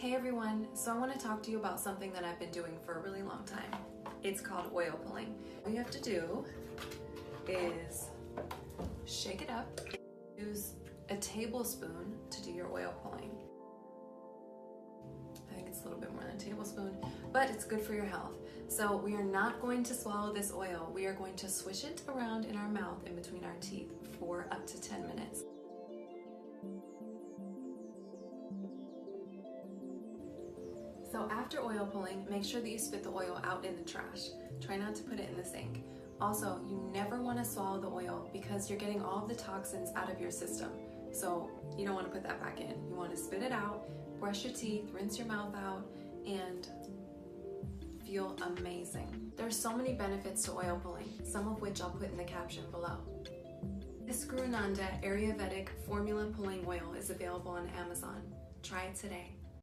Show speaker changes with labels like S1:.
S1: Hey everyone, so I want to talk to you about something that I've been doing for a really long time. It's called oil pulling. All you have to do is shake it up. Use a tablespoon to do your oil pulling. I think it's a little bit more than a tablespoon, but it's good for your health. So we are not going to swallow this oil. We are going to swish it around in our mouth in between our teeth for up to 10 minutes. So after oil pulling, make sure that you spit the oil out in the trash. Try not to put it in the sink. Also, you never want to swallow the oil because you're getting all of the toxins out of your system. So you don't want to put that back in. You want to spit it out, brush your teeth, rinse your mouth out, and feel amazing. There's so many benefits to oil pulling, some of which I'll put in the caption below. This Ayurvedic Formula Pulling Oil is available on Amazon. Try it today.